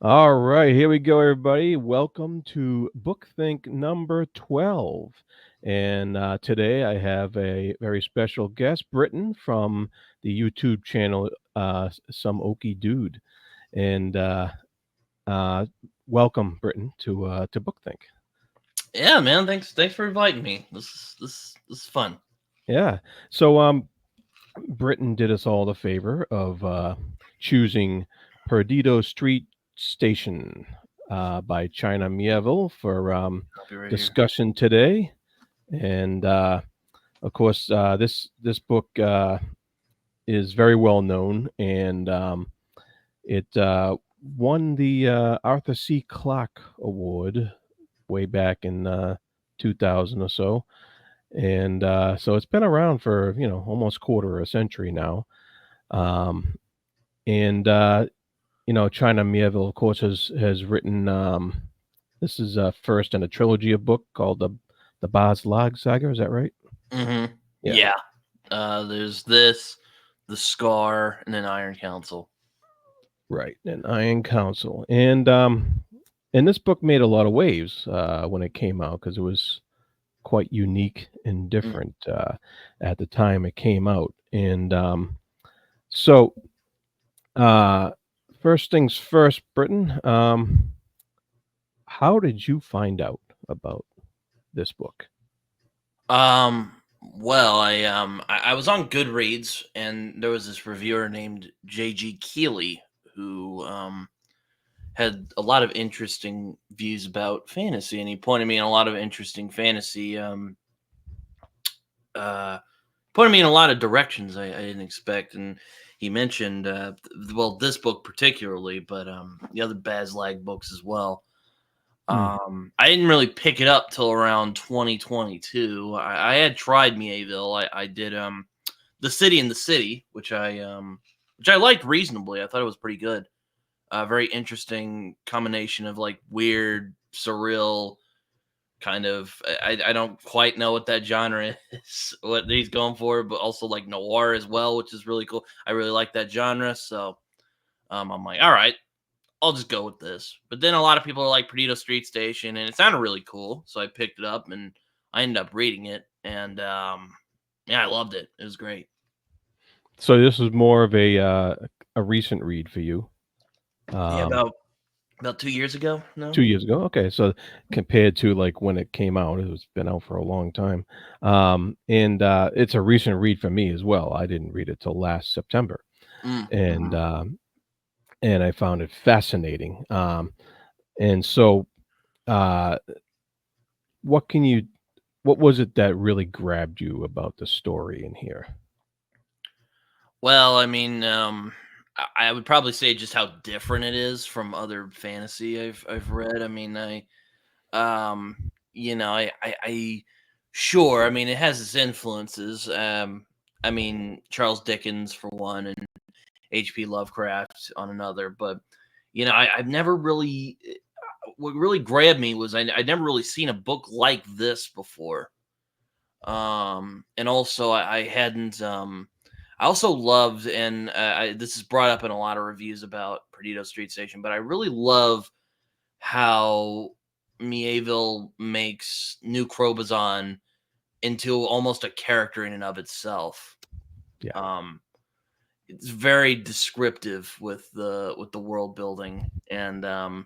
All right, here we go, everybody. Welcome to Book Think number 12. And today I have a very special guest, Britton, from the YouTube channel Some Okie Dude. And uh, welcome, Britton, to Book Think. Yeah, man. Thanks for inviting me. This is fun. Yeah. So Britton did us all the favor of choosing Perdido Street Station by China Mieville for I'll be right here. discussion today. And of course, this book is very well known, and it won the Arthur C. Clarke Award way back in 2000 or so. And so it's been around for almost quarter of a century now. Um, and China Mieville, of course, has written. This is first in a trilogy of book called the Bas Lag saga. Is that right? Mm-hmm. Yeah. Yeah. There's this, the Scar, and then Iron Council. Right. And Iron Council. And this book made a lot of waves when it came out because it was quite unique and Mm. different at the time it came out. And so uh, first things first, Britain. How did you find out about this book? Well, I was on Goodreads, and there was this reviewer named J.G. Keeley who had a lot of interesting views about fantasy, and he pointed me in a lot of interesting fantasy. Uh, Pointed me in a lot of directions I didn't expect, and he mentioned, well, this book particularly, but the other Bas Lag books as well. Mm. I didn't really pick it up till around 2022. I had tried Mieville. I did The City in the City, which I liked reasonably. I thought it was pretty good. Very interesting combination of like weird, surreal kind of. I don't quite know what that genre is, what he's going for, but also like noir as well, which is really cool. I really like that genre, so I'm like, all right, I'll just go with this. But then a lot of people are like Perdido Street Station, and it sounded really cool, so I picked it up and I ended up reading it, and yeah, I loved it. It was great. So this was more of a recent read for you. Yeah, Um, about 2 years ago. No. 2 years ago. Okay, so compared to like when it came out, it was been out for a long time. And it's a recent read for me as well. I didn't read it till last September, and Mm-hmm. um, and I found it fascinating. And so, uh, what can you? What was it that really grabbed you about the story in here? Well, I mean, I would probably say just how different it is from other fantasy I've read. I mean, um, I sure. I mean, it has its influences. I mean, Charles Dickens for one, and H.P. Lovecraft on another. But I've never really. What really grabbed me was I'd never really seen a book like this before. And also I hadn't. I also loved, and this is brought up in a lot of reviews about Perdido Street Station, but I really love how Mieville makes New Crobazon into almost a character in and of itself. Yeah. Um, it's very descriptive with the world building and I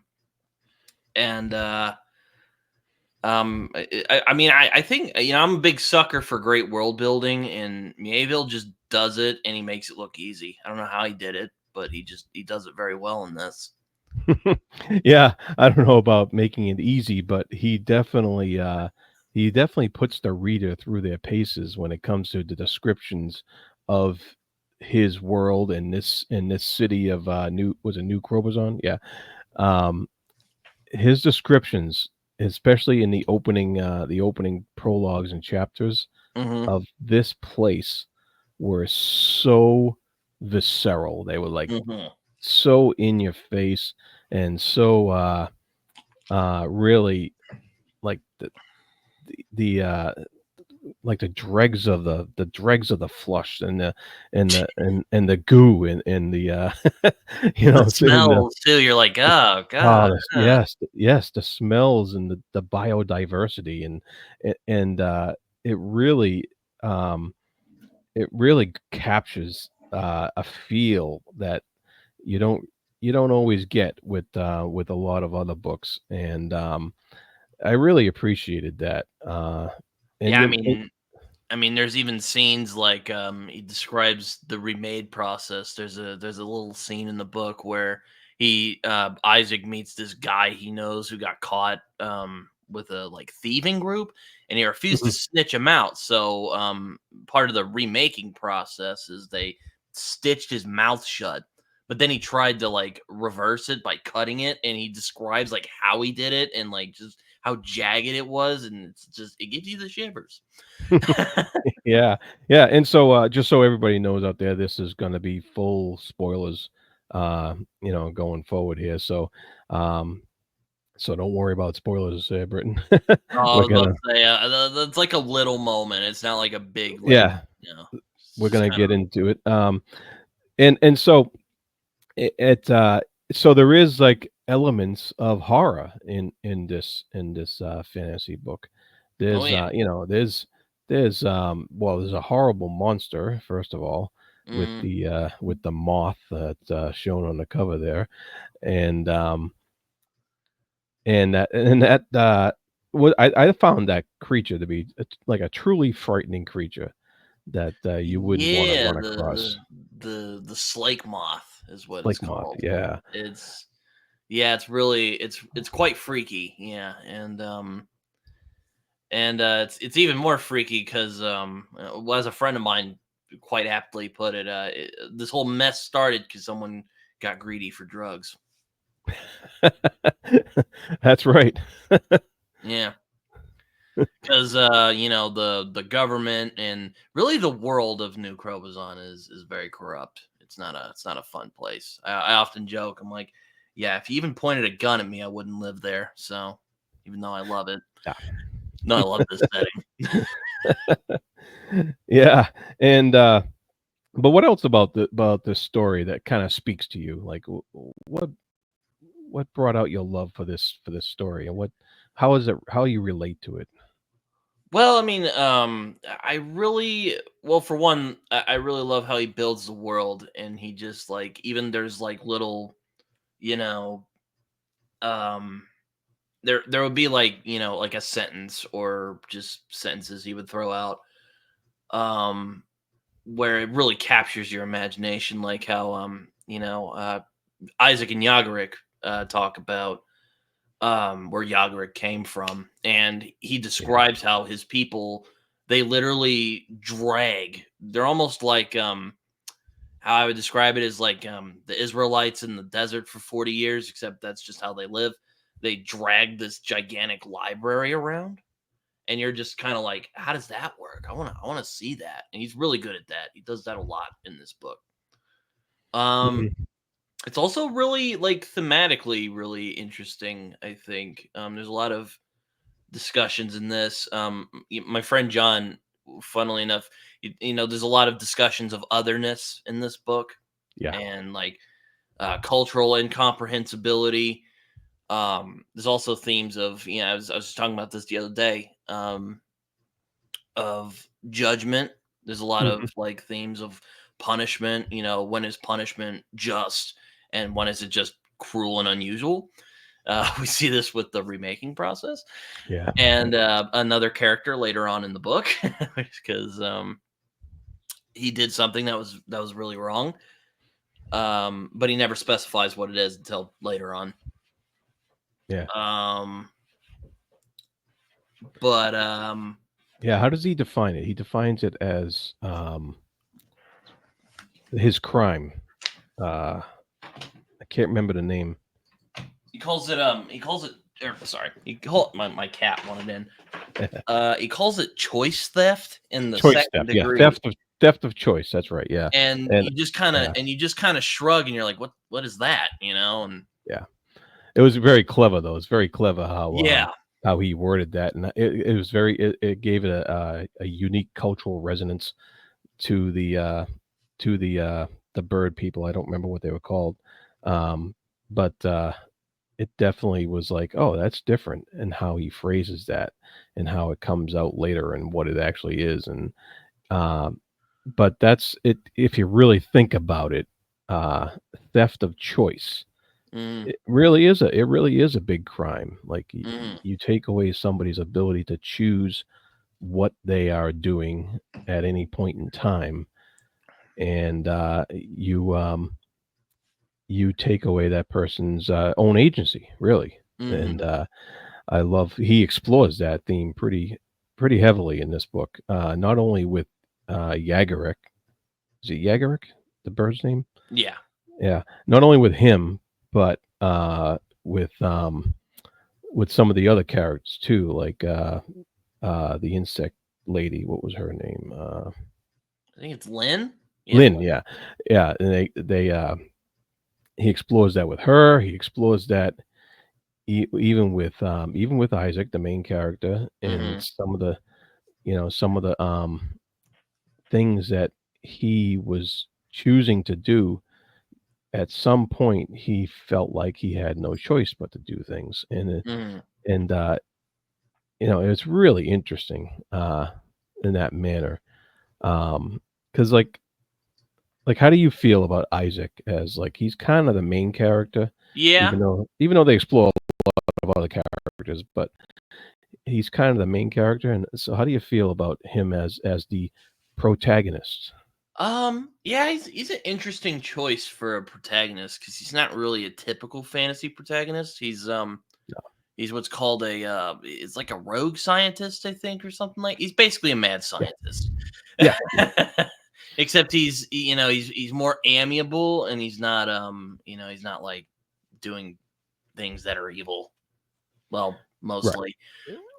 mean, I think I'm a big sucker for great world building, and Mieville just does it, and he makes it look easy. I don't know how he did it, but he does it very well in this. Yeah, I don't know about making it easy, but he definitely puts the reader through their paces when it comes to the descriptions of his world in this city of New Crobazon? Yeah. Um his descriptions, especially in the opening prologues and chapters Hmm. of this place, were so visceral. They were like Hmm. so in your face and so really like the like the dregs of the flush and the goo and the The sitting there. smells too, you're like, "Oh Oh, god." yes, the smells and the biodiversity and it really um it really captures a feel that you don't you don't always get with a lot of other books, and I really appreciated that. And Yeah, you I mean, there's even scenes like he describes the remade process. There's a little scene in the book where Isaac meets this guy he knows who got caught with a like thieving group, and he refused to Mhm. snitch him out. So part of the remaking process is they stitched his mouth shut. But then he tried to like reverse it by cutting it, and he describes like how he did it and like just how jagged it was, and it gives you the shivers. Yeah, yeah, and so, just so everybody knows out there, this is gonna be full spoilers, going forward here, um, so don't worry about spoilers there, Britton. Oh, I We're was about gonna to say, that's like a little moment. It's not like a big, like, yeah, you know, it's we're just gonna kind of get into it, and so so there is, like, elements of horror in this fantasy book. oh There's, yeah. there's a horrible monster, first of all, Mm, with the moth that's, shown on the cover there, and, I found that creature to be like a truly frightening creature that, you wouldn't wanna yeah, run across. the slake moth is what it's Like moth, called. yeah. It's yeah, it's really it's quite freaky. Yeah, and it's even more freaky because well, as a friend of mine quite aptly put it, this whole mess started because someone got greedy for drugs. That's right. Yeah. Because the government and really the world of New Crobazon is very corrupt. It's not a fun place. I often joke. I'm like, yeah, if you even pointed a gun at me, I wouldn't live there. So even though I love it, no, I love this setting. Yeah, and, but what else about this story that kinda speaks to you? Like, what what brought out your love for this story, and how you relate to it? Well, I mean, I really well for one, I really love how he builds the world, and he just like even there's like little, you know, um there would be like like a sentence or just sentences he would throw out um where it really captures your imagination, like how Isaac and Yagarick talk about where Yagarick came from, and he Yeah. describes how his people, they literally drag, they're almost like how I would describe it is like the Israelites in the desert for 40 years, except that's just how they live. They drag this gigantic library around, and you're just kind of like, how does that work? I want to see that. And he's really good at that. He does that a lot in this book. Um, Mhm. it's also really like thematically really interesting. I think there's a lot of discussions in this. My friend John, funnily enough, there's a lot of discussions of otherness in this book, Yeah. and like cultural incomprehensibility. There's also themes of I was talking about this the other day of judgment. There's a lot of Mhm. like themes of punishment. When is punishment just, and when is it just cruel and unusual? We see this with the remaking process, Yeah. and another character later on in the book, because he did something that was really wrong, but he never specifies what it is until later on. Yeah. Um, but Yeah, how does he define it? He defines it as, his crime. Uh, I can't remember the name. he calls it sorry, my cat wanted in. He calls it choice theft in the Choice second theft, yeah, degree, theft of choice, that's right, yeah, and and you yeah, just kind of shrug, and you're like, what is that? And yeah. It was very clever, though, it's very clever how, yeah, how he worded that, and it was it gave it a unique cultural resonance to the bird people. I don't remember what they were called, but it definitely was like, oh, that's different, and how he phrases that, and how it comes out later, and what it actually is, and um, but that's it. If you really think about it, uh, theft of choice. Mm, It really is a big crime. Like mm, you take away somebody's ability to choose what they are doing at any point in time, and you take away that person's own agency, really. And mm. I love he explores that theme pretty heavily in this book. Not only with Yagarick, is it Yagarick, the bird's name? Yeah. Yeah, not only with him, but with with some of the other characters too, like the insect lady. What was her name? I think it's Lynn. Yeah, Lynn. Lynn. Yeah, yeah. And he explores that with her. He explores that even with Isaac, the main character, and Hmm. some of the some of the things that he was choosing to do. At some point, he felt like he had no choice but to do things, Hmm. and it's really interesting in that manner. Because how do you feel about Isaac as like he's kind of the main character, Yeah. even though they explore a lot of other characters, but he's kind of the main character. And so, how do you feel about him as the protagonist? Yeah, he's an interesting choice for a protagonist because he's not really a typical fantasy protagonist. He's what's called it's like a rogue scientist, I think, or something like. He's basically a mad Yeah, scientist. yeah, Except he's more amiable and he's not like doing things that are evil. Well, right. mostly.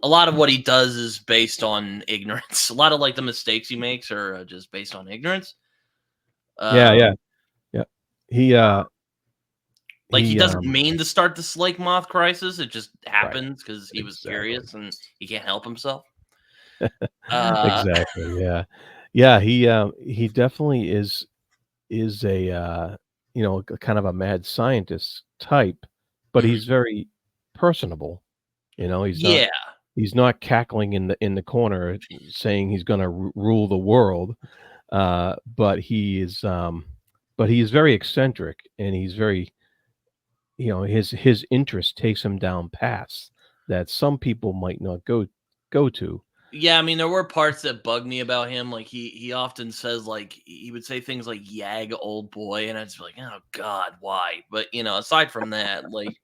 A lot of what he does is based on ignorance. A lot of like the mistakes he makes are just based on ignorance. Yeah, yeah, Um, yeah. He like he he doesn't mean to start the Slake Moth crisis. It just right, happens because he was exactly. curious and he can't help himself. Uh, Exactly, yeah. Yeah, he definitely is a, kind of a mad scientist type, but mhm. he's very personable, Yeah, he's not cackling in the corner saying he's gonna rule the world, but he is very eccentric, and he's very his interest takes him down paths that some people might not go to. yeah. I mean, there were parts that bugged me about him. Like he often says like he would say things like "yag old boy," and I'd just be like, "Oh God, why?" But aside from that, like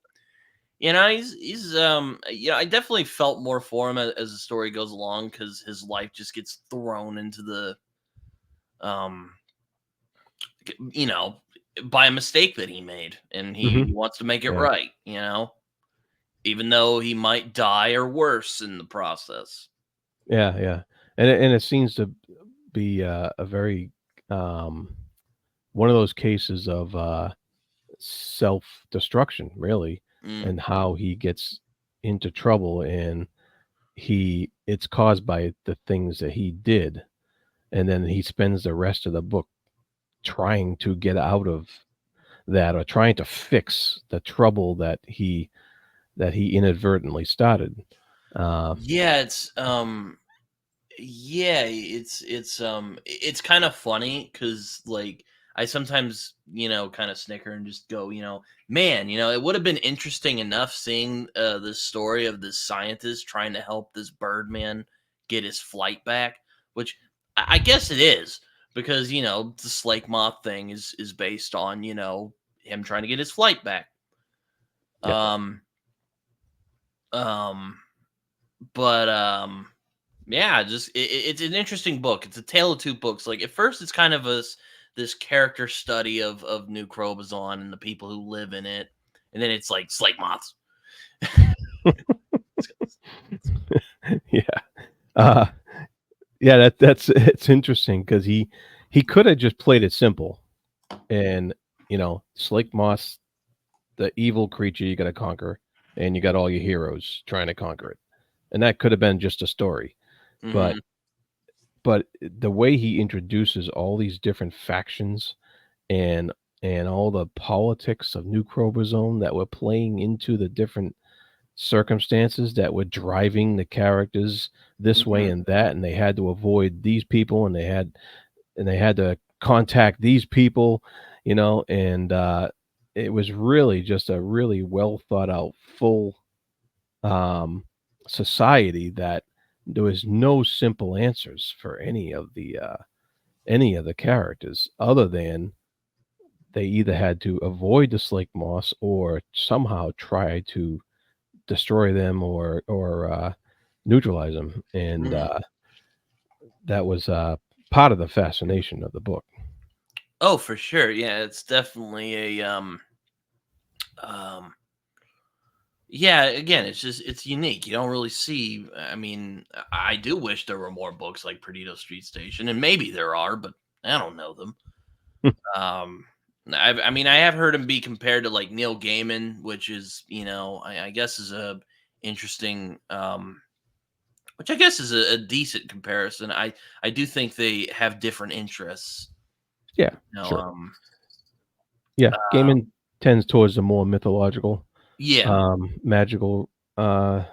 I definitely felt more for him as the story goes along because his life just gets thrown into the um you know by a mistake that he made, and he Mhm. wants to make it Yeah. right, even though he might die or worse in the process. Yeah, yeah. And it seems to be, a very, um one of those cases of, self-destruction, really, Mm. and how he gets into trouble, and it's caused by the things that he did, and then he spends the rest of the book trying to get out of that, or trying to fix the trouble that he inadvertently started. Uh, Yeah, it's kind of funny because like I sometimes kind of snicker and just go, man, it would have been interesting enough seeing this story of this scientist trying to help this birdman get his flight back, which I guess it is because the slake moth thing is based on him trying to get his flight back. yeah. um um but Yeah, just it's an interesting book. It's a tale of two books. Like at first, it's kind of this character study of New Crobazon and the people who live in it, and then it's like slate moths. Yeah. Uh, yeah, that's it's interesting because he could have just played it simple, and, Slake Moss, the evil creature you gotta conquer. and you got all your heroes trying to conquer it. And that could have been just a story, but Mhm. the way he introduces all these different factions and all the politics of New Chromosome that were playing into the different circumstances that were driving the characters this way Mhm. and that, and they had to avoid these people, and they had to contact these people, and it was really just a really well thought out, full um, society that there was no simple answers for any of the characters other than they either had to avoid the slake moss or somehow try to destroy them or neutralize them, and Mhm. that was part of the fascination of the book. Oh, for sure. Yeah, it's definitely a um yeah, again, it's unique. You don't really see, I mean, I do wish there were more books like Perdido Street Station, and maybe there are, but I don't know them. Um I mean, I have heard him be compared to like Neil Gaiman, which is, I guess is a interesting which I guess is a decent comparison. I do think they have different interests. Yeah, You know, sure. um Yeah, uh, Gaiman tends towards the more mythological, yeah. magical, uh,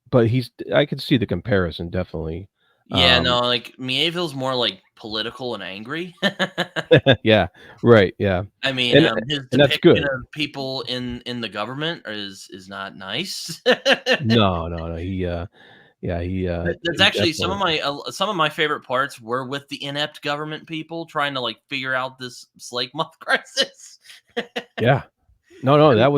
but I could see the comparison definitely. Yeah, Um, no, like Mieville's more like political and angry. yeah, right, yeah, I mean, and his and that's depiction good. of people in the government is not nice. No, no, no, There's he actually definitely. some of my favorite parts were with the inept government people trying to like figure out this slake moth crisis. Yeah. No, no, I mean, that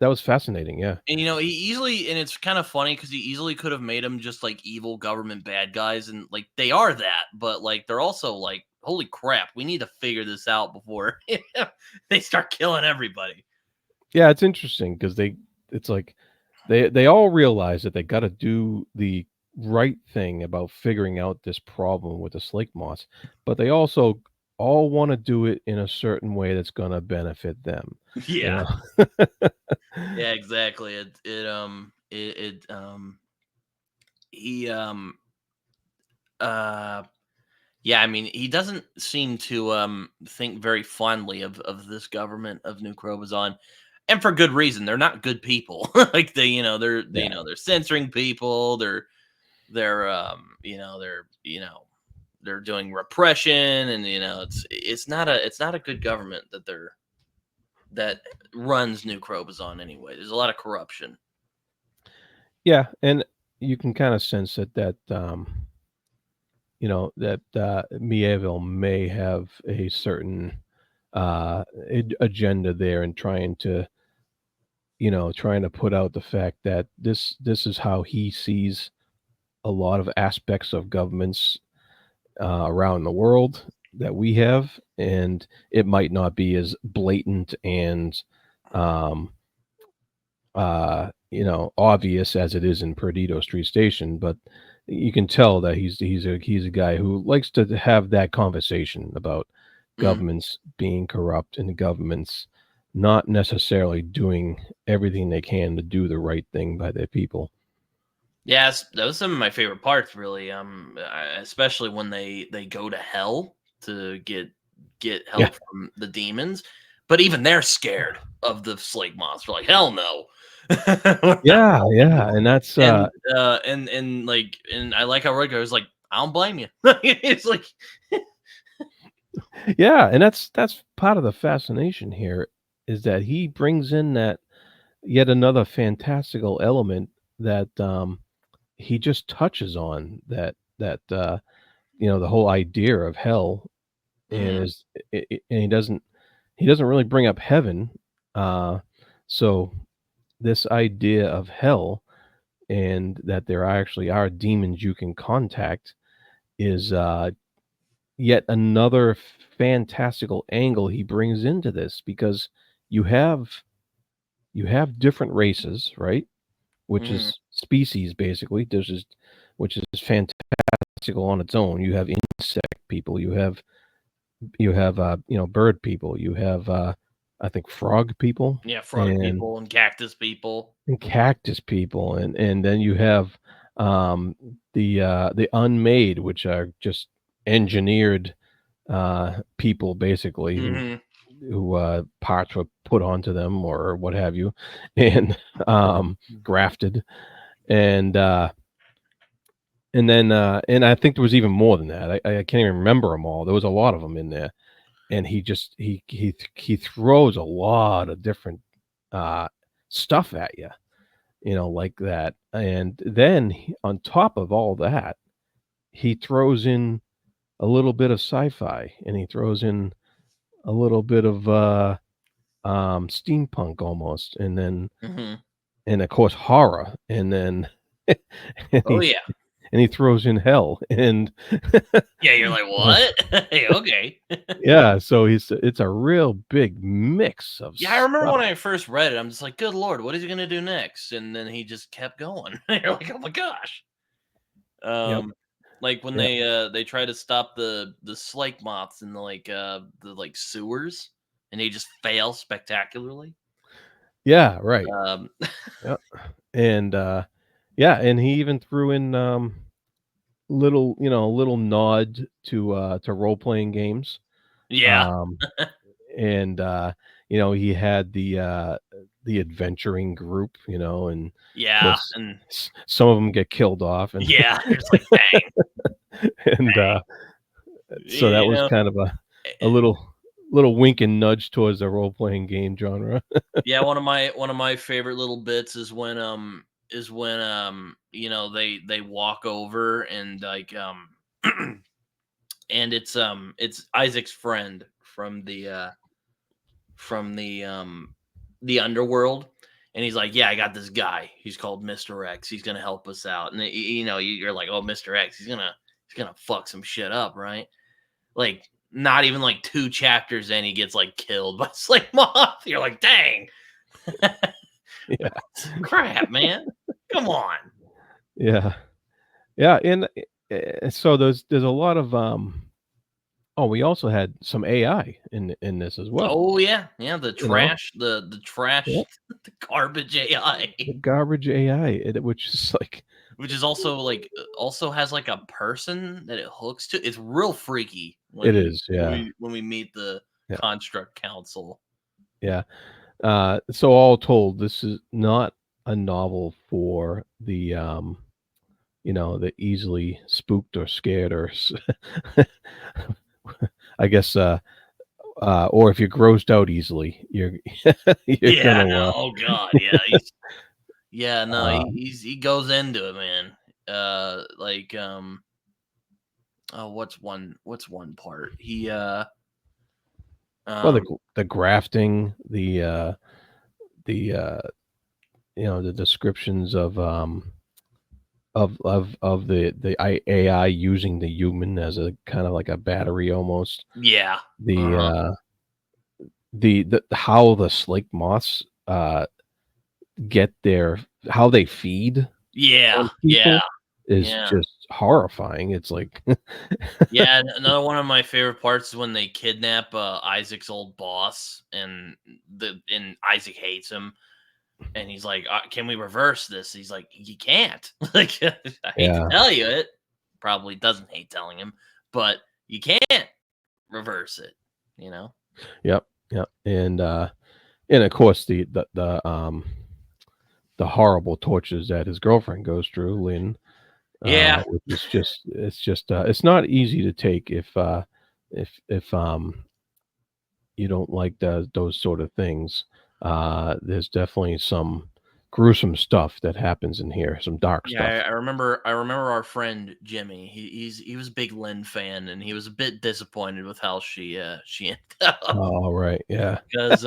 was fascinating, yeah. and he easily, and it's kind of funny because he easily could have made them just like evil government bad guys, and like they are that, but like they're also like, holy crap, we need to figure this out before they start killing everybody. Yeah, it's interesting because it's like they all realize that they gotta do the right thing about figuring out this problem with the slake moss, but they also all wanna do it in a certain way that's gonna benefit them, you Yeah, know? yeah, exactly. He uh yeah, I mean, he doesn't seem to think very fondly of this government of New Crobazon, and for good reason. They're not good people. Like Yeah. they're censoring people. They're doing repression, and it's not a good government that runs New Crobazon anyway. There's a lot of corruption. Yeah, and you can kinda sense that, Mieville may have a certain, agenda there in trying to put out the fact that this is how he sees a lot of aspects of governments around the world that we have, and it might not be as blatant and um, obvious as it is in Perdido Street Station, but you can tell that he's a guy who likes to have that conversation about Mm. governments being corrupt and governments not necessarily doing everything they can to do the right thing by their people. Yes, those are some of my favorite parts, really. Especially when they go to hell to get Yeah, help from the demons, but even they're scared of the slake monster. Like, hell no, we're not yeah, going to yeah, and that's and I like how Roy goes like, I don't blame you. It's like, yeah, and that's part of the fascination here is that he brings in that yet another fantastical element that he just touches on the whole idea of hell and mhm, is and he doesn't really bring up heaven. So this idea of hell and that there actually are demons you can contact is yet another fantastical angle he brings into this because you have different races, right? Which mhm. is species basically. There's just which is fantastical on its own. You have insect people, you have bird people, you have I think frog people Yeah, frog and people and cactus people. cactus people, and then you have, the unmade, which are just engineered, people basically Mhm. who parts were put onto them or what have you, and, grafted, and, uh and I think there was even more than that. I can't even remember them all. There was a lot of them in there, and he throws a lot of different, uh, stuff at you know, like that, and then on top of all that, he throws in a little bit of sci-fi, and he throws in a little bit of, steampunk almost, Mhm. and of course horror, and then and Oh, yeah. he throws in hell, and Yeah, you're like, "What?" Hey, okay. yeah, so it's a real big mix of Yeah, I remember stuff. when I first read it, I'm just like, "Good lord, what is he gonna do next?" And then he just kept going. You're like, "Oh my gosh." Yep, Um, like when yep. they try to stop the slake moths in the like sewers, and they just fail spectacularly. Yeah, right. Um, Yep, and, yeah, and he even threw in, little nod to role-playing games, yeah, um, and, he had the adventuring group, and of yeah, course, and some of them get killed off, and yeah, it's like, dang, and, so that you was know, kind of a little wink and nudge towards the role-playing game genre. yeah. One of my favorite little bits is when they walk over and like and it's Isaac's friend from the underworld, and he's like, "Yeah, I got this guy. He's called Mr. X. He's gonna help us out." And you're like, "Oh, Mr. X, he's gonna fuck some shit up, right?" Like, not even like 2 chapters in, he gets like killed by Slave Moth. You're like, "Dang, Yeah, crap, man, come on." yeah, yeah, and, so there's a lot of, oh, we also had some AI in this as well, Oh yeah, yeah. The you know? trash, the trash, Yep, the garbage AI, the garbage AI, which is like which is also like also has like a person that it hooks to. It's real freaky it when is, yeah, we meet the yeah, construct council. yeah. So all told, this is not a novel for the easily spooked or scared or I guess, or if you're grossed out easily, you're Yeah, gonna, no, oh god, yeah, yeah, no, uh he goes into it, man. Like, oh, what's one part? well, Um, the grafting, the the descriptions of the AI using the human as a kind of like a battery almost. yeah, The, uh-huh, the how the slake moths, get their how they feed yeah, on yeah, people is yeah. just horrifying. It's like Yeah, another one of my favorite parts is when they kidnap Isaac's old boss, and Isaac hates him, and he's like, "Can we reverse this?" He's like, "You can't." Like, I hate to yeah. tell you it. Probably doesn't hate telling him, but you can't reverse it. You know? Yep, yep, and of course, the horrible tortures that his girlfriend goes through, Lynn, Yeah, which is just, it's not easy to take if you don't like those sort of things. There's definitely some gruesome stuff that happens in here, some dark yeah. stuff. I remember our friend Jimmy. He was a big Lynn fan, and he was a bit disappointed with how she ended up. Oh, right, yeah. Because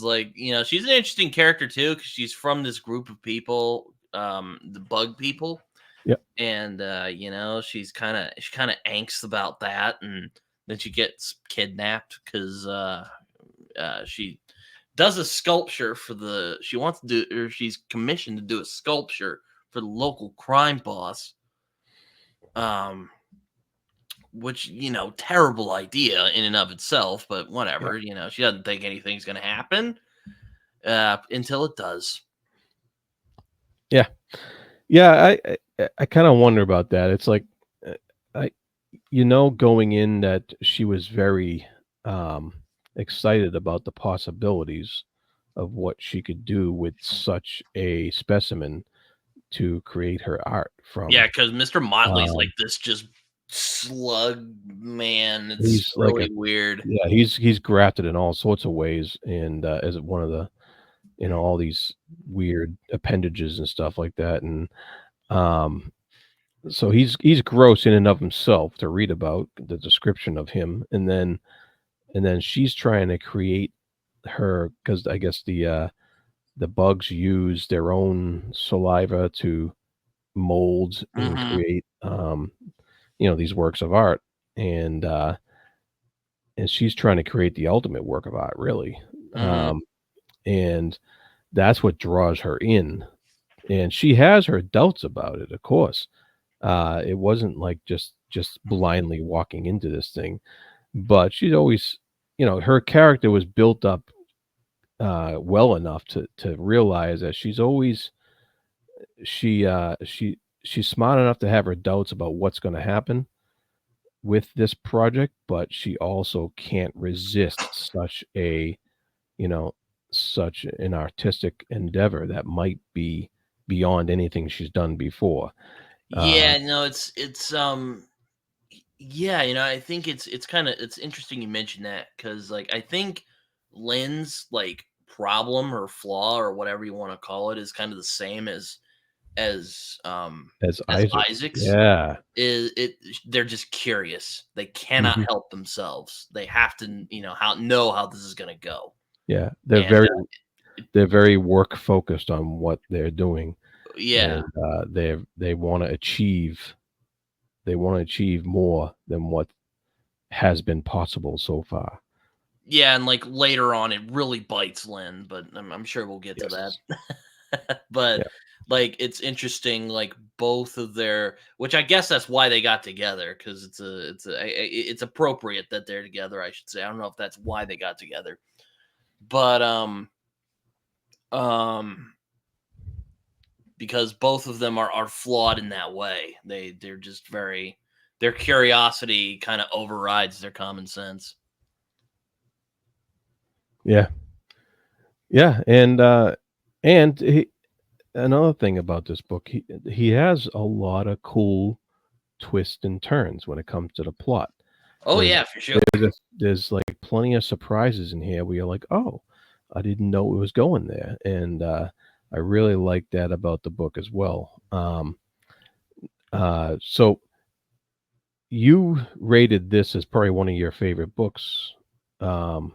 like she's an interesting character too, because she's from this group of people, the bug people, Yep, and she kind of angst about that, and then she gets kidnapped because she does a sculpture for the she wants to do or she's commissioned to do a sculpture for the local crime boss, um which, terrible idea in and of itself, but Yeah. whatever. She doesn't think anything's going to happen until it does. Yeah. Yeah, I kind of wonder about that. It's like, uh, I going in that she was very um, excited about the possibilities of what she could do with such a specimen to create her art Yeah, from. because Mr. Motley's like Um, this just slug man. It's he's like really weird. yeah, he's grafted in all sorts of ways, and as one of the all these weird appendages and stuff like that, and um, so he's gross in and of himself to read about the description of him, and then she's trying to create her because I guess the bugs use their own saliva to mold and Hmm. create these works of art, and she's trying to create the ultimate work of art, really, Hmm. um, and that's what draws her in, and she has her doubts about it, of course. It wasn't like just blindly walking into this thing, but she's always, her character was built up well enough to realize that she's smart enough to have her doubts about what's going to happen with this project, but she also can't resist you know such an artistic endeavor that might be beyond anything she's done before. Uh, Yeah, no, yeah, I think it's interesting you mentioned that because like I think Lynn's like problem or flaw or whatever you want to call it is kind of the same as um as as Isaac, Isaac's. yeah, Is it They're just curious. They cannot mhm, help themselves. They have to, know how this is going to go. yeah, And they're very work focused on what they're doing, yeah. and they want to achieve more than what has been possible so far. Yeah, and like later on it really bites Lynn, but I'm sure we'll get to Yes. that. But Yeah. like it's interesting like both of their, which I guess that's why they got together, cuz it's appropriate that they're together, I should say. I don't know if that's why they got together. But um because both of them are flawed in that way. They're just very, their curiosity kind of overrides their common sense. Yeah. Yeah, and another thing about this book, he has a lot of cool twists and turns when it comes to the plot. Oh There's yeah, for sure. there's, like, plenty of surprises in here where you're like, "Oh, I didn't know it was going there," and, I really like that about the book as well. So you rated this as probably one of your favorite books, um,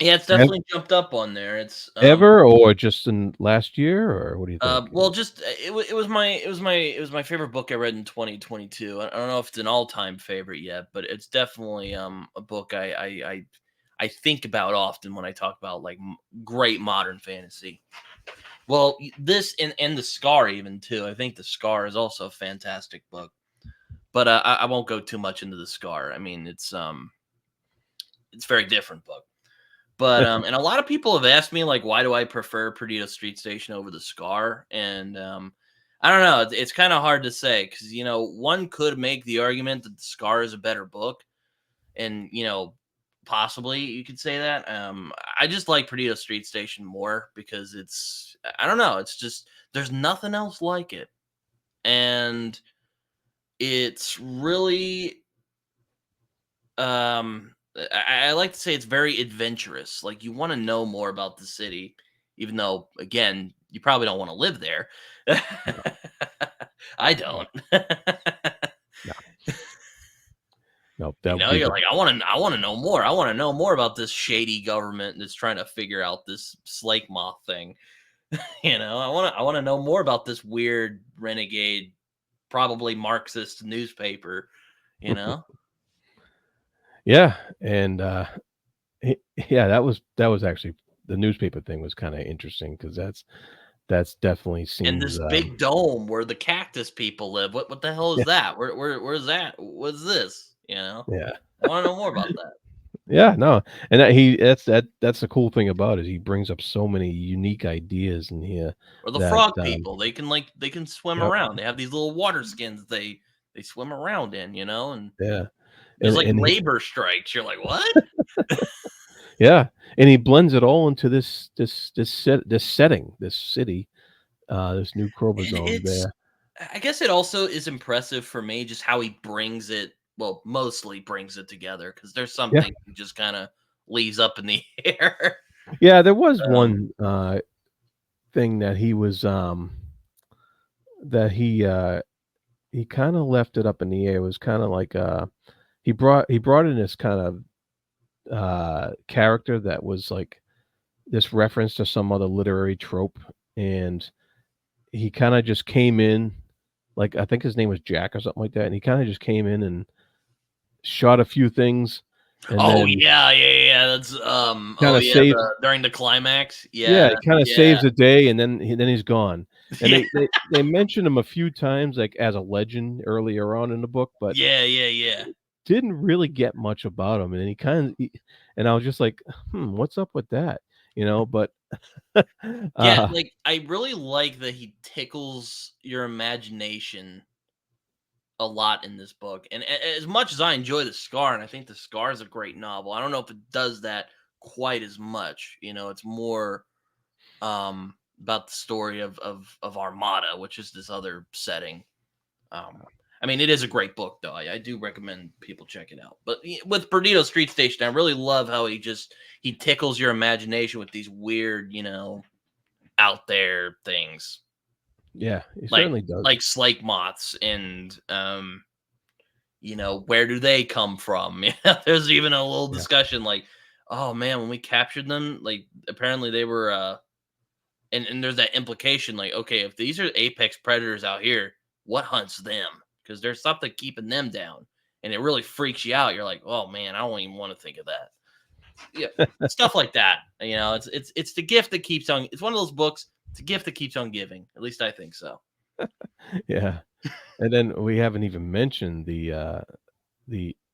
Yeah, it's ev definitely jumped up on there. It's ever or just in last year, or what do you think? well, just it was my favorite book I read in 2022. I don't know if it's an all time favorite yet, but it's definitely a book I think about often when I talk about like great modern fantasy. Well, this and the Scar even too. I think the Scar is also a fantastic book, but I won't go too much into the Scar. I mean, it's a very different book. But and a lot of people have asked me like, why do I prefer Perdido Street Station over the Scar? And I don't know. It's kind of hard to say because one could make the argument that the Scar is a better book, and possibly you could say that. I just like Perdido Street Station more because I don't know. It's just there's nothing else like it, and it's really I like to say it's very adventurous. Like you want to know more about the city, even though again, you probably don't want to live there. I No, don't. no, no, that would be You're the like, I want to know more. I want to know more about this shady government that's trying to figure out this slake moth thing. I want to know more about this weird renegade, probably Marxist newspaper. You know. yeah, and, yeah, that was actually the newspaper thing was kinda interesting because that's definitely And seems this big dome where the cactus people live. What the hell yeah, is that? Where's that? What's this? You know? yeah. I wanna know more about that. Yeah, no, and that's the cool thing about it. He brings up so many unique ideas in here Or the that, frog people, they can swim yep, around. They have these little water skins they swim around in, you know, and yeah, there's, like, and he labor strikes. You're like, "What?" yeah, and he blends it all into this setting, this city, this new And chromosome it's there. I guess it also is impressive for me just how he brings it well, mostly brings it together because there's some Yeah, things he just kinda leaves up in the air. yeah, there was Um, one, thing that that he kinda left it up in the air. It was kinda like, he brought in this kind of, character that was, like, this reference to some other literary trope, and he kinda just came in, like, I think his name was Jack or something like that, and he kinda just came in and shot a few things, and oh, then yeah, yeah, yeah, that's, oh, kinda yeah, saves the during the climax? yeah, Yeah, he kinda yeah, saves the day, and then he's gone, and yeah, they mentioned him a few times, like, as a legend earlier on in the book, but yeah, yeah, yeah. didn't really get much about him, and then and I was just like, "Hmm, what's up with that?" You know, but, Yeah, uh like, I really like that he tickles your imagination a lot in this book, and as much as I enjoy The Scar, and I think The Scar is a great novel, I don't know if it does that quite as much, you know, it's more, about the story of Armada, which is this other setting. Um, I mean, it is a great book, though. I do recommend people check it out. But with Perdido Street Station, I really love how he tickles your imagination with these weird, you know, out there things yeah, he like certainly does. slake moths and you know, where do they come from? Yeah, there's even a little Yeah. discussion like, oh man, when we captured them, like apparently they were and there's that implication like, okay, if these are apex predators out here, what hunts them? Because there's something keeping them down. And it really freaks you out. You're like, oh man, I don't even want to think of that. Yeah. Stuff like that. You know, it's the gift that keeps on it's one of those books, it's a gift that keeps on giving. At least I think so. Yeah, and then we haven't even mentioned the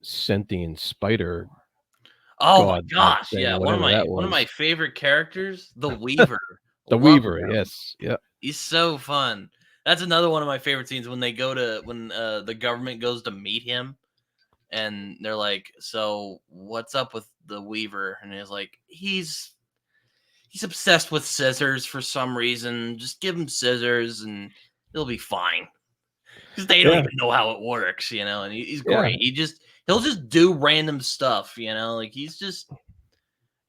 sentient spider Oh my god type gosh. thing, Yeah. whatever that One of my was. favorite characters, the Weaver. The Love Weaver, him. yes, yep, He's so fun. That's another one of my favorite scenes when they go to when the government goes to meet him and they're like, "So what's up with the Weaver?" And he's like, "He's obsessed with scissors for some reason. Just give him scissors and he'll be fine." Because they don't yeah, even know how it works, you know. And he's yeah, great. He'll just do random stuff, you know. Like he's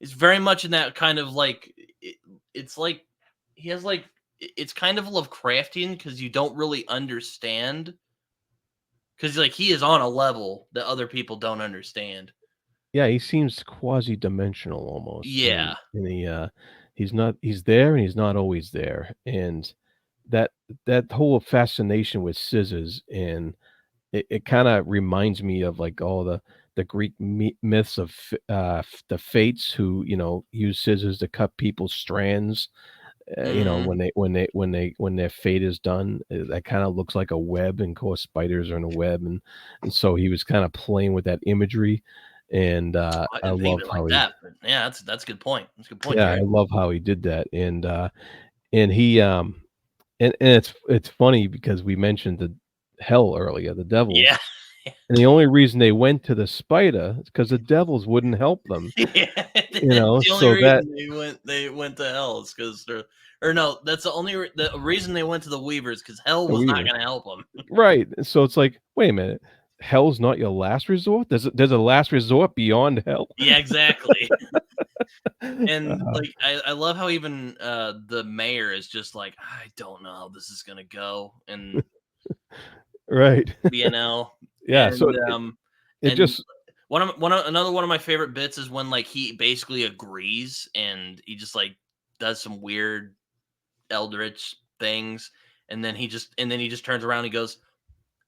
very much in that kind of like it's like he has like it's kind of Lovecraftian because you don't really understand because like he is on a level that other people don't understand. yeah, he seems quasi-dimensional almost, Yeah. and he's there and he's not always there, and that that whole fascination with scissors, and it kinda reminds me of, like, all the Greek myths of the fates who, use scissors to cut people's strands. Mhm. When their fate is done, that kinda looks like a web, and of course, spiders are in a web, and so he was kinda playing with that imagery, and, I I didn't think of love it how like he that, but yeah, that's a good point. That's a good point, yeah, I Jerry. love how he did that, and he, and it's funny because we mentioned the hell earlier, the Yeah. devils, and the only reason they went to the spider is because the devils wouldn't help them, Yeah, that's the only so that reason they went to hell is because they're or no, that's the only the reason they went to the Weavers because hell the was not weaver. gonna help them. Right, so it's like, "Wait a minute, hell's not your last resort? There's a last resort beyond hell?" Yeah, exactly. And, Uh, like, I love how even, the mayor is just like, "I don't know how this is gonna go," and, right. you know, Yeah, so it and just another one of my favorite bits is when, like, he basically agrees and he just, like, does some weird eldritch things, and then he just turns around and goes,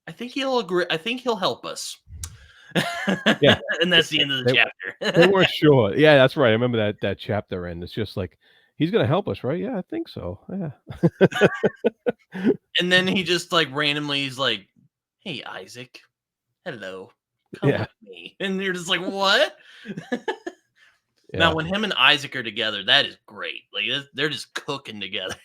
"I think he'll agree I think he'll help us." yeah, And that's the end of the they they chapter. weren't sure. Yeah, that's right, I remember that chapter end, it's just like, he's gonna help us, right? Yeah, I think so. Yeah. And then he just like randomly he's like, "Hey Isaac, hello, come Yeah. with me." And you're just like, "What?" Now, Yeah. when him and Isaac are together, that is great. Like they're just cooking together.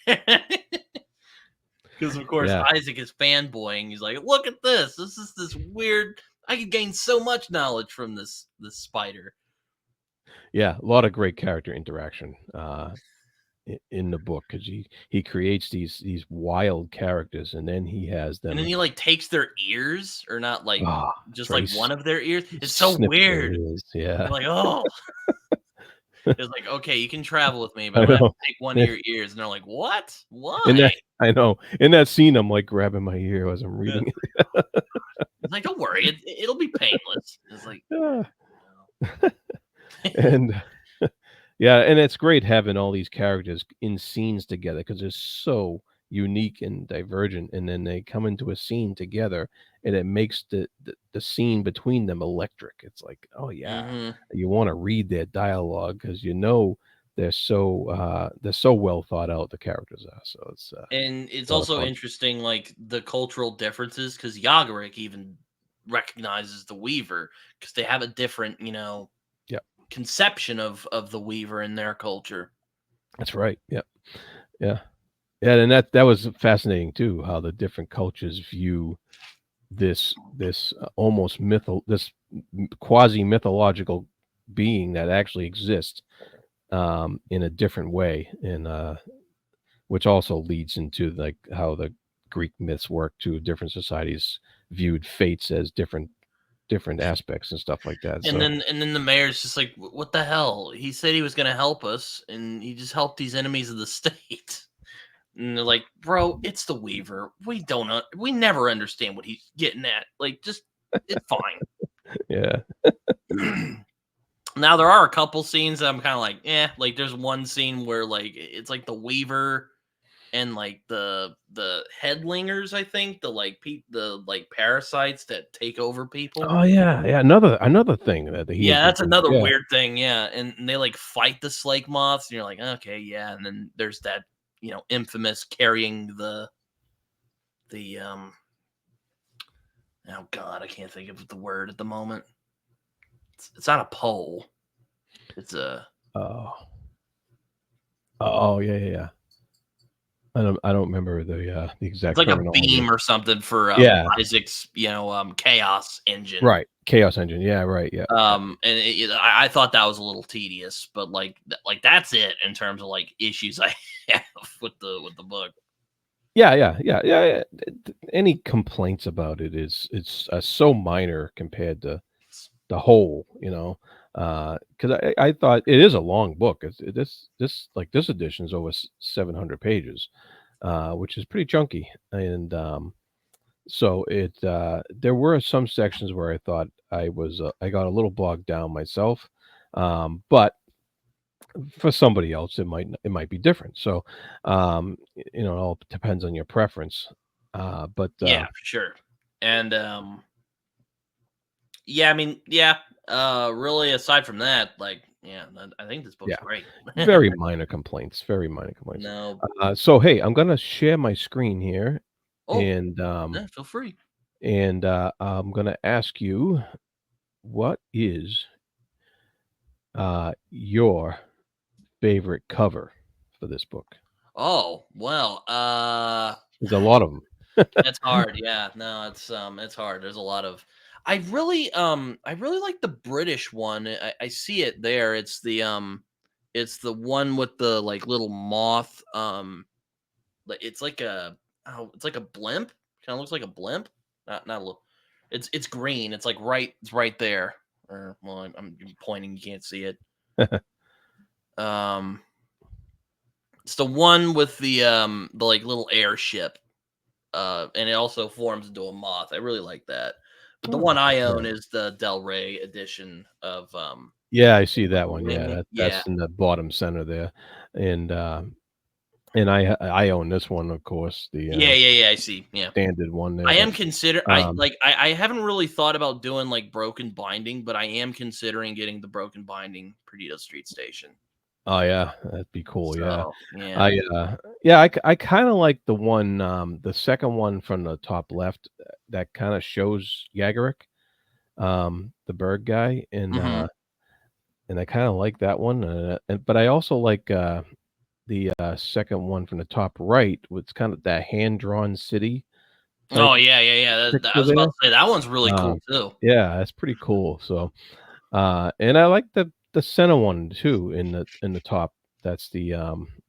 Because of course Yeah. Isaac is fanboying. He's like, "Look at this! This is this weird. I could gain so much knowledge from this spider." Yeah. A lot of great character interaction, in the book because he creates these wild characters, and then he has And then them. he like takes their ears, or not like Ah, that's just right. like one of their ears. He It's so snips their weird. ears. You're Yeah. like, oh, it's like, okay, you can travel with me, but I I'm gonna have know. to take one of your ears. And they're like, what? In Why? that I know. In that scene, I'm, like, grabbing my ear as I'm reading it. It's like, don't worry, it'll be painless. It's like, Yeah. no. And yeah, and it's great having all these characters in scenes together because 'cause they're so unique and divergent, and then they come into a scene together, and it makes the scene between them electric. It's like, "Oh, yeah." Hmm. You wanna read their dialogue because they're so well thought out, the characters are, so it's, And it's a lot of also fun. interesting, like the cultural differences, because Yagarick even recognizes the Weaver because they have a different, Yeah, conception of the Weaver in their culture. that's right. Yeah, yeah. Yeah, and that was fascinating too, how the different cultures view this almost quasi mythological being that actually exists, in a different way, and which also leads into like how the Greek myths work too. Different societies viewed fates as different aspects and stuff like that. And So then the mayor's just like, What the hell? He said he was gonna help us, and he just helped these enemies of the state." And they're like, "Bro, it's the Weaver. We never understand what he's getting at. Like, just it's fine." yeah, Now there are a couple scenes that I'm kind of like, like there's one scene where like it's like the Weaver and like the headlingers, I think, the like parasites that take over people. oh yeah, yeah. Another thing that he Yeah, that's introduced. another Yeah, weird thing. Yeah, and they like fight the slake moths, and you're like, okay, yeah. And then there's that infamous carrying the oh god, I can't think of the word at the moment. It's not a pole. It's a oh, oh yeah, yeah, yeah. I don't remember the it's exact like a terminology. beam or something for Yeah, Isaac's chaos engine. right. Chaos Engine. Yeah, right. Yeah, yeah. And I thought that was a little tedious, but like that's it in terms of like issues I have with the book. Yeah, yeah, yeah, yeah, yeah. Any complaints about it is it's, so minor compared to the whole, 'cause I thought it is a long book. This edition is over 700 pages, which is pretty chunky, and, so there were some sections where I thought I got a little bogged down myself, but for somebody else, it might be different. So, it all depends on your preference. But Yeah, for sure. And yeah, I mean, yeah. Really, aside from that, like, yeah, I think this book's yeah, great. very minor complaints. Very minor complaints. No, So hey, I'm gonna share my screen here, oh, and yeah, feel free. I'm gonna ask you, what is your favorite cover for this book? Oh well, There's a lot of them. it's hard. Yeah, no, it's hard. There's a lot of. I really like the British one. I see it there. It's the one with the like little moth. It's like it's like a blimp. Kind of looks like a blimp. Not a little. It's green. It's right there. Or well, I'm pointing. You can't see it. Um, it's the one with the like little airship. And it also forms into a moth. I really like that. But the one Oh, I own yeah. is the Del Rey edition of Yeah, I see that one. Yeah, Wing. Yeah. that's in the bottom center there, and, I own this one, of course, the, Yeah, I see. Yeah. standard one there, I but, am consider I um like I haven't really thought about doing like broken binding, but I am considering getting the broken binding Perdido Street Station. Oh yeah, that'd be cool. Yeah, So yeah. I yeah, I kind of like the one, the second one from the top left that kind of shows Yagarick, the bird guy, Hmm. and I kind of like that one. But I also like the second one from the top right, with kind of that hand drawn city type Oh yeah, yeah, yeah. I picture was about there. to say that one's really cool Um, too. yeah, that's pretty cool. So, and I like the center one too in the top. That's the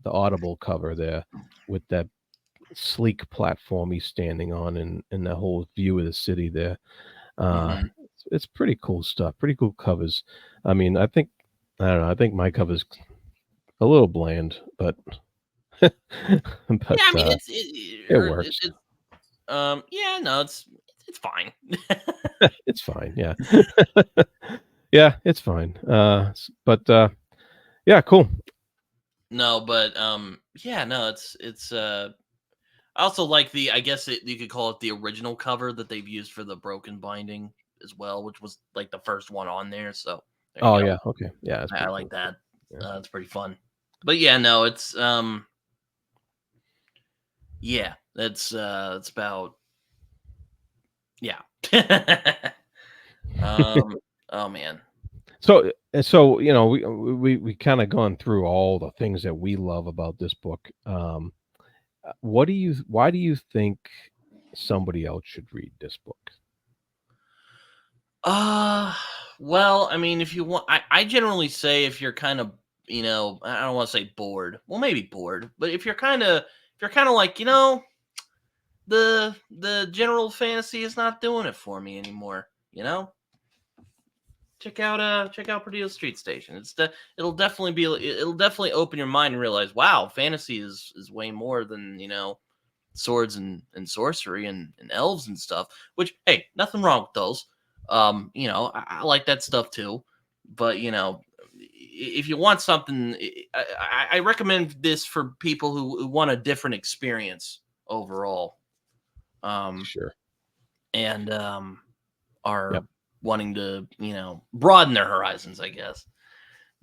Audible cover there with that sleek platform he's standing on and the whole view of the city there. Hmm. It's pretty cool stuff. Pretty cool covers. I mean, I don't know. I think my cover's a little bland, but Yeah, but I mean it works. it's yeah, no, it's fine. It's fine. Yeah. Yeah, it's fine. But yeah, cool. No, but yeah, no, it's I also like I guess you could call it the original cover that they've used for the broken binding as well, which was like the first one on there. So there you Oh go. yeah, okay. Yeah, that's I pretty like cool too. that. Yeah. It's pretty fun. But yeah, no, it's yeah, that's about yeah. um oh man. So, we kinda gone through all the things that we love about this book. What do you why do you think somebody else should read this book? Uh well, I mean if you want I generally say if you're kind of, I don't want to say bored. Well, maybe bored, but if you're kind of like, the general fantasy is not doing it for me anymore, check out Perdido Street Station. It'll definitely open your mind and realize, wow, fantasy is way more than, swords and sorcery and elves and stuff. Which, hey, nothing wrong with those. I like that stuff too. But if you want something, I recommend this for people who want a different experience overall. Um, Sure. and Yep. are wanting to, broaden their horizons, I guess.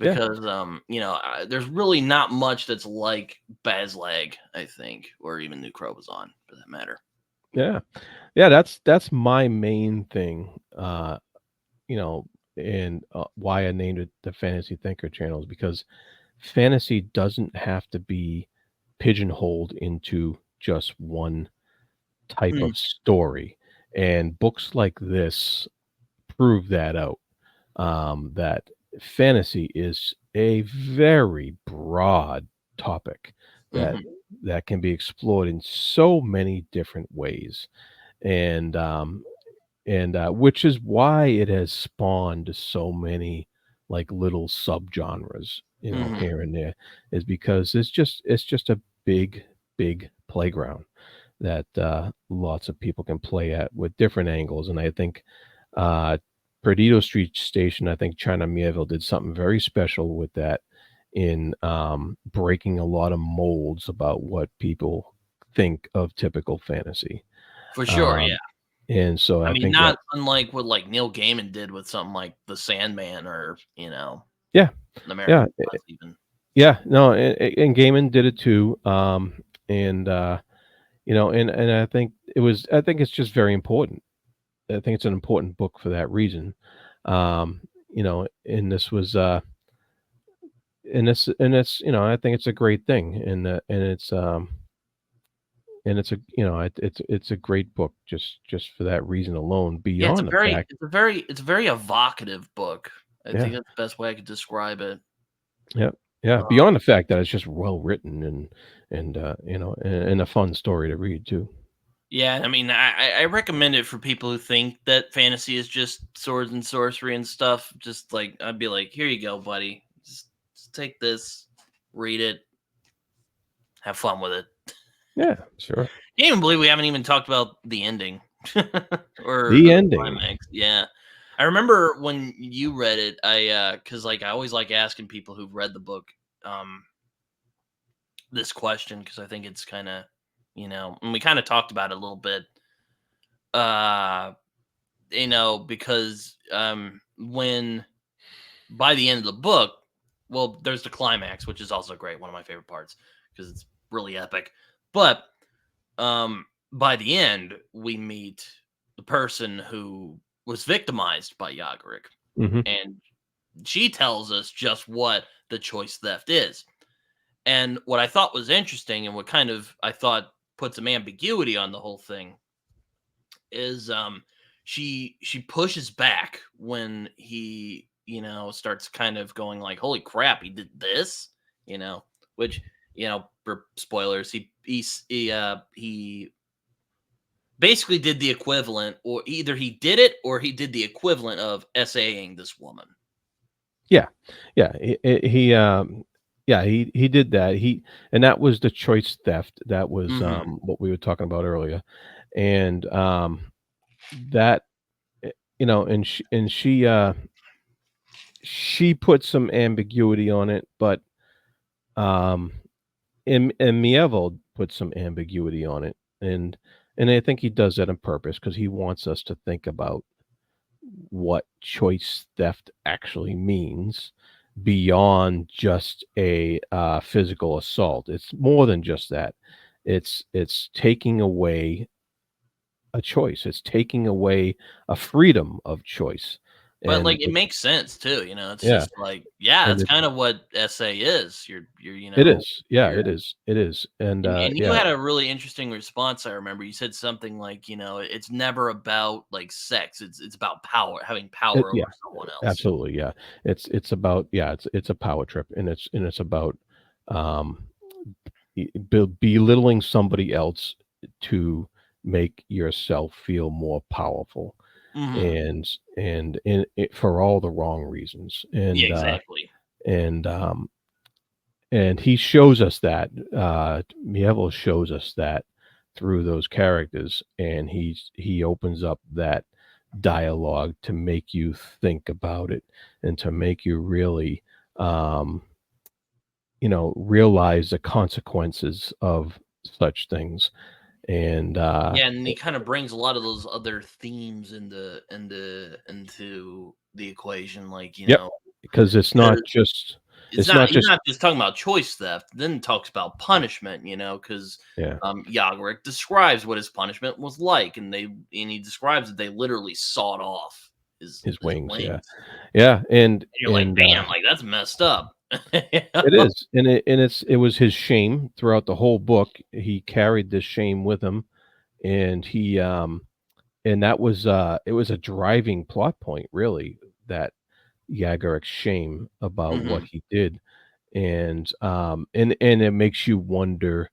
Yeah. Because there's really not much that's like Bas Lag, I think, or even New Crobazon for that matter. Yeah. Yeah, that's my main thing, you know, and, why I named it the Fantasy Thinker channel is because fantasy doesn't have to be pigeonholed into just one type Mm, of story, and books like this prove that out, that fantasy is a very broad topic that mhm, that can be explored in so many different ways, and, which is why it has spawned so many, like, little subgenres, mhm. here and there, is because it's just a big playground that, lots of people can play at with different angles, and I think, uh, Perdido Street Station, I think China Mieville did something very special with that in, breaking a lot of molds about what people think of typical fantasy, For sure, yeah. um, and so I I mean, think not that unlike what like Neil Gaiman did with something like The Sandman or yeah, The yeah, American Gods even. yeah, no, and Gaiman did it too, and, and I think it's just very important. I think it's an important book for that reason. And this was and it's I think it's a great thing, and it's a great book just for that reason alone. Yeah, Beyond the fact, it's a very evocative book. I think yeah, that's the best way I could describe it. yeah, yeah. Uh, Beyond the fact that it's just well written and a fun story to read too. yeah, I mean, I recommend it for people who think that fantasy is just swords and sorcery and stuff. Just like I'd be like, here you go, buddy. Just take this, read it, have fun with it. Yeah, sure. Can't even believe we haven't even talked about the ending or The the ending. climax. Yeah, I remember when you read it. Because like I always like asking people who've read the book, um, this question because I think it's kind of, and we kind of talked about it a little bit. Uh, because when by the end of the book, well, there's the climax, which is also great, one of my favorite parts because it's really epic. But by the end, we meet the person who was victimized by Yagarick, Hmm. and she tells us just what the choice theft is. And what I thought was interesting, and what kind of I thought put some ambiguity on the whole thing, is she pushes back when he, starts kind of going like, holy crap, he did this, which, for spoilers, he basically did the equivalent, or either he did it or he did the equivalent of SAing this woman. Yeah, yeah, yeah, he did that. And that was the choice theft. That was Hmm. what we were talking about earlier, and that and she put some ambiguity on it, but um, and Mieville put some ambiguity on it, and I think he does that on purpose because he wants us to think about what choice theft actually means beyond just a physical assault. It's more than just that. It's taking away a choice. It's taking away a freedom of choice, But and like it makes sense too, it's yeah, just like, yeah, and that's kind of what SA is. You're it is. Yeah, you're it is, and and you yeah, had a really interesting response. I remember you said something like, it's never about like sex. It's about power, having power over yeah, someone else. absolutely, yeah. It's about it's a power trip, and it's about um belittling somebody else to make yourself feel more powerful, Hmm. and for all the wrong reasons, Yeah, exactly. and and he shows us that Mieville shows us that through those characters, and he opens up that dialogue to make you think about it and to make you really um realize the consequences of such things. And Yeah, and he kind of brings a lot of those other themes into the equation, like, yep, because it's it's not not he's just not just talking about choice theft, then talks about punishment, because yeah, Yagarick describes what his punishment was like, and he describes that they literally sawed off his his wings, yeah. wings. Yeah, And you're like, damn, like that's messed up. You it know? is, and it was his shame throughout the whole book. He carried this shame with him, and and that was it was a driving plot point, really, that Yagarick's shame about what Mhm. he did, and it makes you wonder,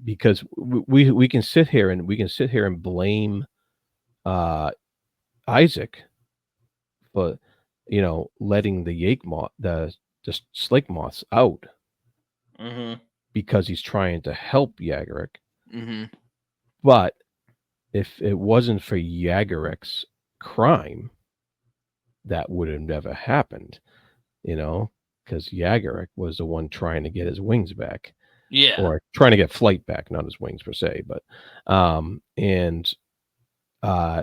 because we can sit here and blame Isaac for letting the yake moth the slake moths out Mhm. because he's trying to help Yagarick. Mhm. But if it wasn't for Yagarick's crime, that would have never happened, because Yagarick was the one trying to get his wings back, Yeah. or trying to get flight back, not his wings per se, but and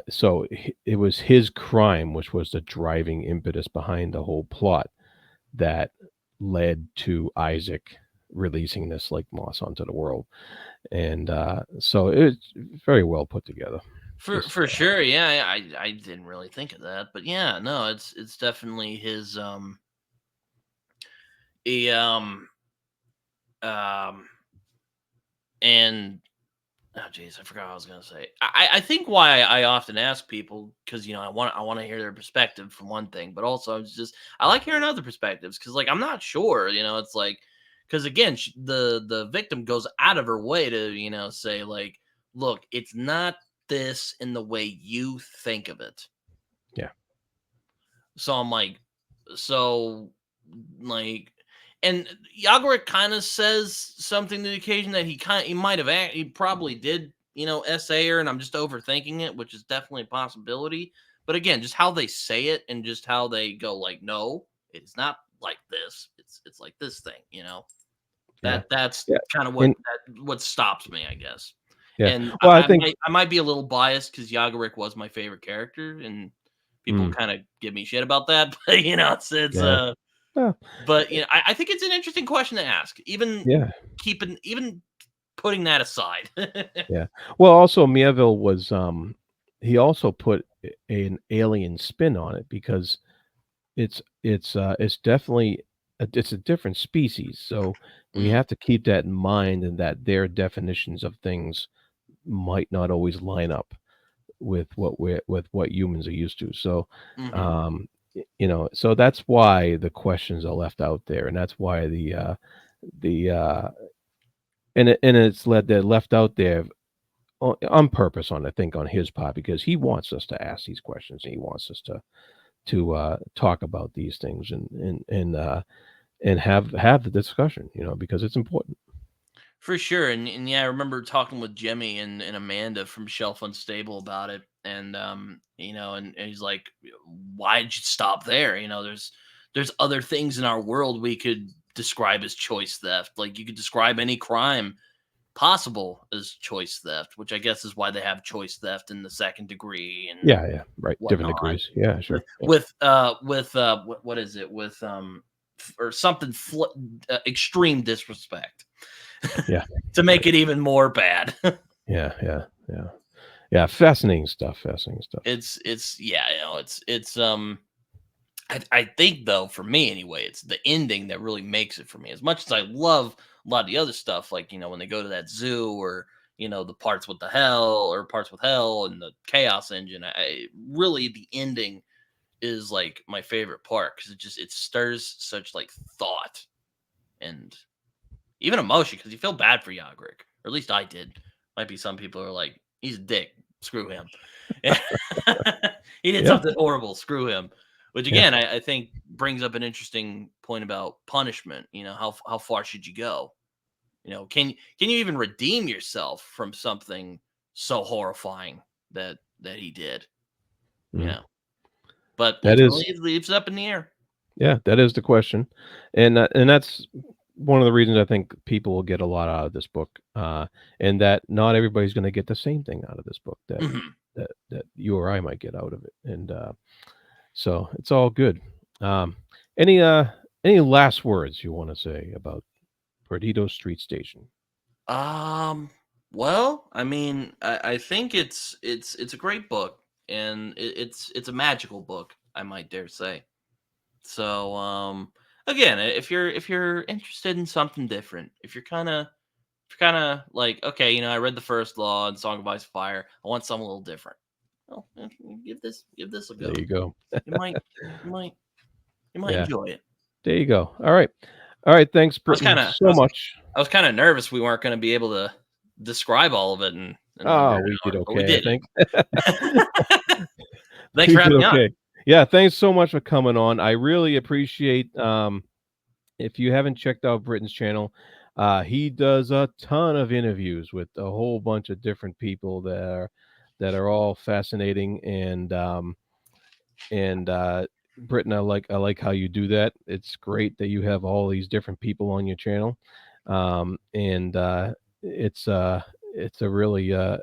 so it was his crime, which was the driving impetus behind the whole plot that led to Isaac releasing this lake moss onto the world, and so it's very well put together. For Just for sure, yeah, I didn't really think of that, but yeah, no, it's definitely his, he, um, and oh jeez, I forgot what I was gonna say. I think why I often ask people, because I want to hear their perspective for one thing, but also I like hearing other perspectives because like I'm not sure, it's like, because again, the victim goes out of her way to say like, look, it's not this in the way you think of it. yeah, So I'm like, so like, and Yagorick kind of says something to the occasion that he might have he probably did, SA her, and I'm just overthinking it, which is definitely a possibility. But again, just how they say it and just how they go like, no, it's not like this. It's like this thing, yeah, that's yeah, kind of and what stops me, I guess. yeah. And Well, I I think might be a little biased because Yagorick was my favorite character, and people mm, kind of give me shit about that. But it's yeah. Yeah, But I think it's an interesting question to ask. yeah, Even putting that aside. yeah. Well, also Mieville was, he also put an alien spin on it because it's definitely it's a different species, so we Mm, have to keep that in mind and that their definitions of things might not always line up with what humans are used to. So, mhm. so that's why the questions are left out there, and that's why the and it's they're left out there on purpose, I think, on his part, because he wants us to ask these questions. And he wants us to talk about these things and have the discussion, because it's important. For sure, and yeah, I remember talking with Jimmy and Amanda from Shelf Unstable about it, and and he's like, "Why did you stop there? There's other things in our world we could describe as choice theft. Like you could describe any crime possible as choice theft, which I guess is why they have choice theft in the second degree and Yeah, yeah, right. Different whatnot. degrees. Yeah, With sure. Yeah, what is it with or something extreme disrespect yeah, to make right. it even more bad. Yeah, yeah, yeah, yeah. Fascinating stuff. Fascinating stuff. It's yeah, I think though for me anyway, it's the ending that really makes it for me. As much as I love a lot of the other stuff, like when they go to that zoo or the parts with the hell or parts with hell and the chaos engine, I really the ending is like my favorite part because it stirs such like thought and even emotion because you feel bad for Yagrik, or at least I did. Might be some people are like, he's a dick, screw him. He did Yeah, something horrible, screw him. Which yeah. again, I think brings up an interesting point about punishment. How far should you go? Can you even redeem yourself from something so horrifying that he did? You Mhm. know, but That ultimately is it leaves it up in the air. Yeah, that is the question, and that's one of the reasons I think people will get a lot out of this book, and that not everybody's gonna get the same thing out of this book that Mhm. that you or I might get out of it, and, so it's all good. Um, any, uh any last words you wanna say about Perdido Street Station? Um, well, I mean, I think it's a great book, and it's a magical book, I might dare say. So, again, if you're interested in something different, if you're kind of like, okay, I read the first Law and Song of Ice and Fire, I want something a little different. Well, give this a There go. you go. You might you might you might Yeah, enjoy it. there you go. Alright. Alright, thanks, I was Britton, kind of I so was much. I was kind of nervous we weren't going to be able to describe all of it in under Oh, an we did hour, but we okay, I did think. it. Thanks We for did having me on. okay. Yeah, thanks so much for coming on. I really appreciate, if you haven't checked out Britton's channel, he does a ton of interviews with a whole bunch of different people that are all fascinating, and Britton, I like how you do that. It's great that you have all these different people on your channel, and it's uh, it's a really a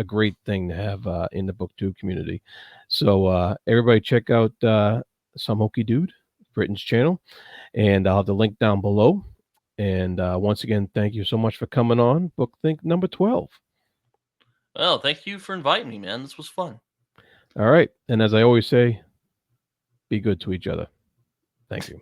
great thing to have in the booktube community. So everybody check out Some Hokey Dude, Britton's channel, and I'll have the link down below. And once again, thank you so much for coming on Book Think number 12. Well, thank you for inviting me, man. This was fun. All right, and as I always say, be good to each other. Thank you.